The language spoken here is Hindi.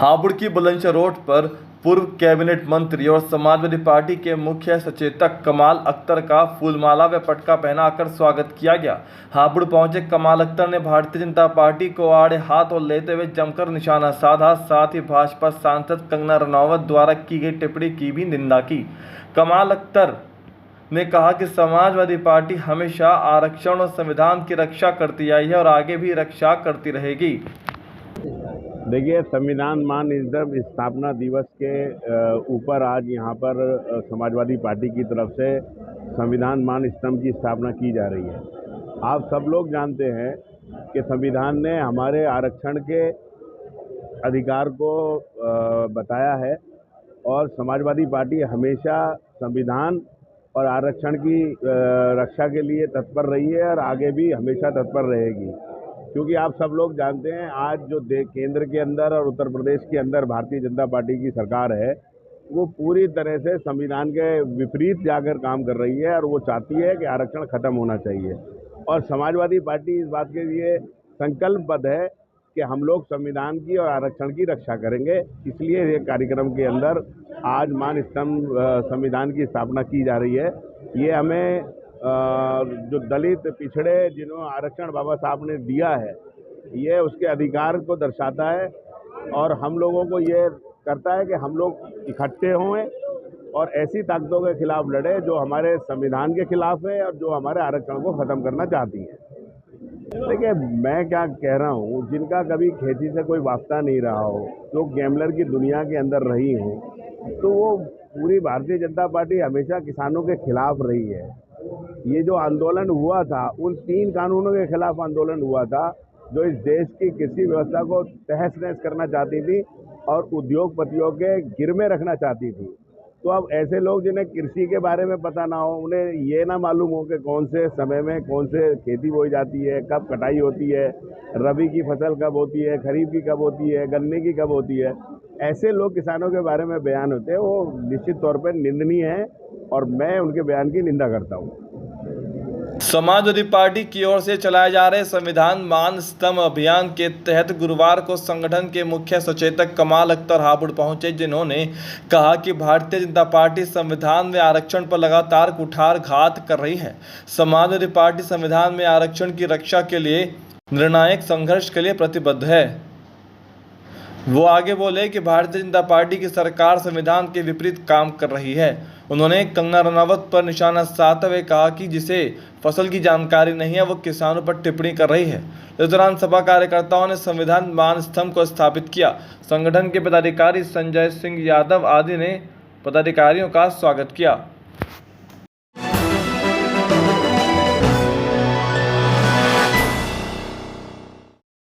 हापुड़ की बुलंदशहर रोड पर पूर्व कैबिनेट मंत्री और समाजवादी पार्टी के मुख्य सचेतक कमाल अख्तर का फूलमाला व पटका पहनाकर स्वागत किया गया। हापुड़ पहुंचे कमाल अख्तर ने भारतीय जनता पार्टी को आड़े हाथ और लेते हुए जमकर निशाना साधा। साथ ही भाजपा सांसद कंगना रनौत द्वारा की गई टिप्पणी की भी निंदा की। कमाल अख्तर ने कहा कि समाजवादी पार्टी हमेशा आरक्षण और संविधान की रक्षा करती आई है और आगे भी रक्षा करती रहेगी। देखिए, संविधान महानिर्देशक स्थापना दिवस के ऊपर आज यहाँ पर समाजवादी पार्टी की तरफ से संविधान मान स्तंभ की स्थापना की जा रही है। आप सब लोग जानते हैं कि संविधान ने हमारे आरक्षण के अधिकार को बताया है और समाजवादी पार्टी हमेशा संविधान और आरक्षण की रक्षा के लिए तत्पर रही है और आगे भी हमेशा तत्पर रहेगी। क्योंकि आप सब लोग जानते हैं, आज जो केंद्र के अंदर और उत्तर प्रदेश के अंदर भारतीय जनता पार्टी की सरकार है, वो पूरी तरह से संविधान के विपरीत जाकर काम कर रही है और वो चाहती है कि आरक्षण खत्म होना चाहिए। और समाजवादी पार्टी इस बात के लिए संकल्पबद्ध है कि हम लोग संविधान की और आरक्षण की रक्षा करेंगे। इसलिए ये कार्यक्रम के अंदर आज मान स्तंभ संविधान की स्थापना की जा रही है। ये हमें जो दलित पिछड़े जिन्होंने आरक्षण बाबा साहब ने दिया है, ये उसके अधिकार को दर्शाता है और हम लोगों को ये करता है कि हम लोग इकट्ठे हों और ऐसी ताकतों के खिलाफ लड़े जो हमारे संविधान के खिलाफ है और जो हमारे आरक्षण को ख़त्म करना चाहती हैं। देखिए, मैं क्या कह रहा हूँ, जिनका कभी खेती से कोई वास्ता नहीं रहा हो, जो गैमलर की दुनिया के अंदर रही हो, तो वो पूरी भारतीय जनता पार्टी हमेशा किसानों के खिलाफ रही है। ये जो आंदोलन हुआ था, उन 3 कानूनों के खिलाफ आंदोलन हुआ था जो इस देश की कृषि व्यवस्था को तहस नहस करना चाहती थी और उद्योगपतियों के गिर में रखना चाहती थी। तो अब ऐसे लोग जिन्हें कृषि के बारे में पता ना हो, उन्हें ये ना मालूम हो कि कौन से समय में कौन से खेती बोई जाती है, कब कटाई होती है, रबी की फसल कब होती है, खरीफ की कब होती है, गन्ने की कब होती है, ऐसे लोग किसानों के बारे में बयान होते हैं, वो निश्चित तौर पर निंदनीय है और मैं उनके बयान की निंदा करता हूँ। समाजवादी पार्टी की ओर से चलाए जा रहे संविधान मान स्तंभ अभियान के तहत गुरुवार को संगठन के मुख्य सचेतक कमाल अख्तर हापुड़ पहुंचे, जिन्होंने कहा कि भारतीय जनता पार्टी संविधान में आरक्षण पर लगातार कुठारघात कर रही है। समाजवादी पार्टी संविधान में आरक्षण की रक्षा के लिए निर्णायक संघर्ष के लिए प्रतिबद्ध है। वो आगे बोले कि भारतीय जनता पार्टी की सरकार संविधान के विपरीत काम कर रही है। उन्होंने कंगना रनौत पर निशाना साधते हुए कहा कि जिसे फसल की जानकारी नहीं है, वो किसानों पर टिप्पणी कर रही है। इस दौरान सपा कार्यकर्ताओं ने संविधान मान स्तंभ को स्थापित किया। संगठन के पदाधिकारी संजय सिंह यादव आदि ने पदाधिकारियों का स्वागत किया।